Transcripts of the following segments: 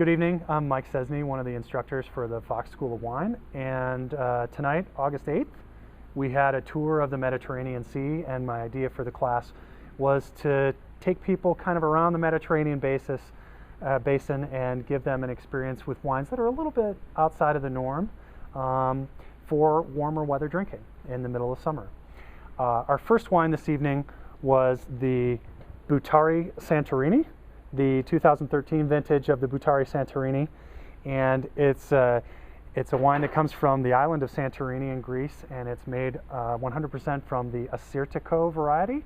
Good evening. I'm Mike Szczesny, one of the instructors for the Fox School of Wine. And tonight, August 8th, we had a tour of the Mediterranean Sea, and my idea for the class was to take people kind of around the Mediterranean basin and give them an experience with wines that are a little bit outside of the norm for warmer weather drinking in the middle of summer. Our first wine this evening was the Boutari Santorini, the 2013 vintage of the Boutari Santorini, and it's a wine that comes from the island of Santorini in Greece, and it's made 100% from the Assyrtiko variety.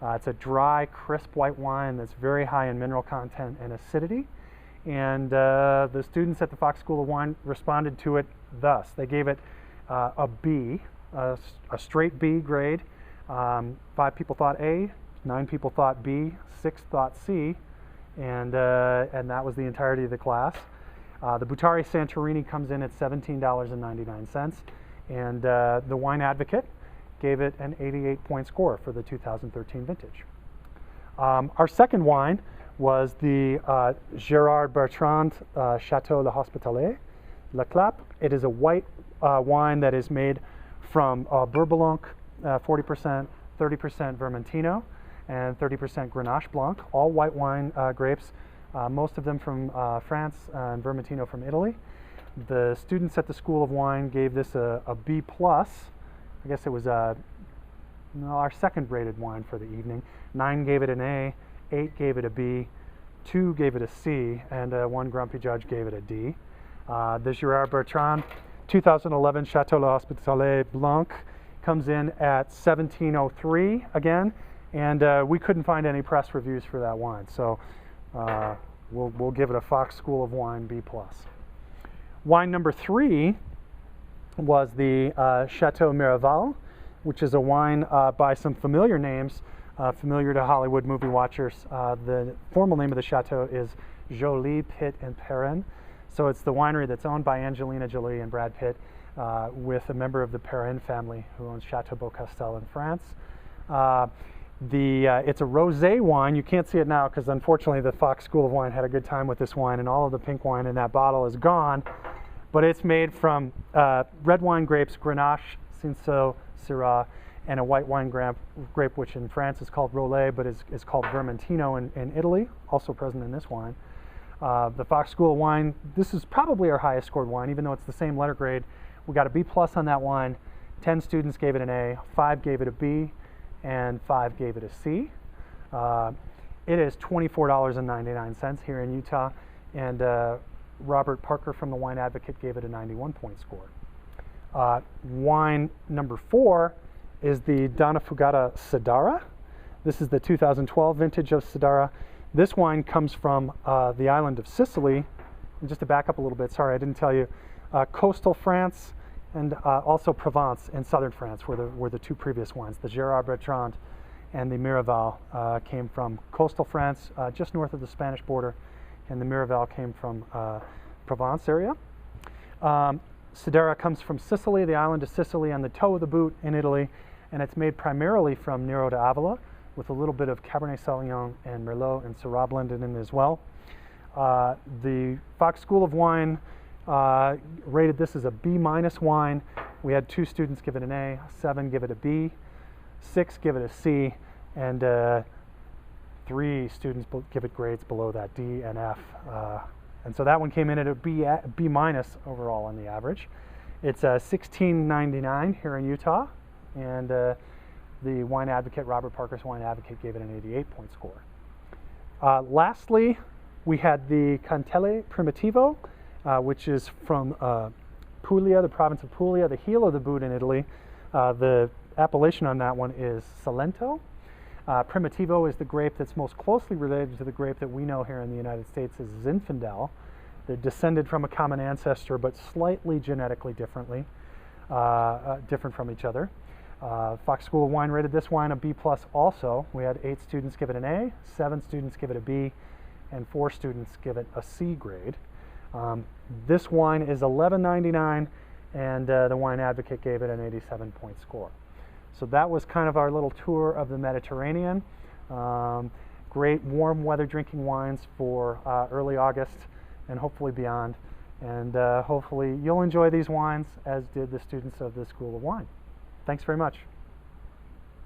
It's a dry, crisp white wine that's very high in mineral content and acidity, and the students at the Fox School of Wine responded to it thus. They gave it a B, a straight B grade. 5 people thought A, 9 people thought B, 6 thought C, and that was the entirety of the class. The Boutari Santorini comes in at $17.99, and the Wine Advocate gave it an 88-point score for the 2013 vintage. Our second wine was the Gerard Bertrand Chateau Le Hospitalet Le Clap. It is a white wine that is made from Blanc, 40%, 30% Vermentino, and 30% Grenache Blanc, all white wine grapes, most of them from France and Vermentino from Italy. The students at the School of Wine gave this a B+. I guess it was our second rated wine for the evening. 9 gave it an A, 8 gave it a B, 2 gave it a C, and 1 grumpy judge gave it a D. The Gerard Bertrand 2011 Chateau Le Hospitalet Blanc comes in at $17.03 again, and we couldn't find any press reviews for that wine, so we'll give it a Fox School of Wine B+. Wine number 3 was the Chateau Miraval, which is a wine by some familiar names, familiar to Hollywood movie watchers. The formal name of the chateau is Jolie, Pitt, and Perrin. So it's the winery that's owned by Angelina Jolie and Brad Pitt, with a member of the Perrin family who owns Chateau Beaucastel in France. It's a rosé wine. You can't see it now because unfortunately the Fox School of Wine had a good time with this wine, and all of the pink wine in that bottle is gone. But it's made from red wine grapes, Grenache, Cinsault, Syrah, and a white wine grape, which in France is called Rollet, but is called Vermentino in Italy, also present in this wine. The Fox School of Wine, this is probably our highest scored wine, even though it's the same letter grade. We got a B+ on that wine. 10 students gave it an A, 5 gave it a B, and 5 gave it a C. It is $24.99 here in Utah, and Robert Parker from the Wine Advocate gave it a 91-point score. Wine number 4 is the Donnafugata Sedara. This is the 2012 vintage of Sedara. This wine comes from the island of Sicily. And just to back up a little bit, sorry I didn't tell you, coastal France and also Provence in southern France were the 2 previous wines. The Gerard Bertrand and the Miraval came from coastal France, just north of the Spanish border, and the Miraval came from Provence area. Sedara comes from Sicily, the island of Sicily, on the toe of the boot in Italy, and it's made primarily from Nero d'Avola, with a little bit of Cabernet Sauvignon and Merlot and Syrah blended in as well. The Fox School of Wine rated this as a B- wine. We had 2 students give it an A, 7 give it a B, 6 give it a C, and 3 students give it grades below that, D and F. And so that one came in at a B- overall on the average. It's $16.99 here in Utah, and the Wine Advocate, Robert Parker's Wine Advocate, gave it an 88-point score. Lastly, we had the Cantele Primativo, which is from Puglia, the province of Puglia, the heel of the boot in Italy. The appellation on that one is Salento. Primativo is the grape that's most closely related to the grape that we know here in the United States as Zinfandel. They're descended from a common ancestor, but slightly genetically different from each other. Fox School of Wine rated this wine a B+ also. We had 8 students give it an A, 7 students give it a B, and 4 students give it a C grade. This wine is $11.99, and the Wine Advocate gave it an 87-point score. So that was kind of our little tour of the Mediterranean. Great warm weather drinking wines for early August and hopefully beyond. And hopefully you'll enjoy these wines as did the students of the School of Wine. Thanks very much.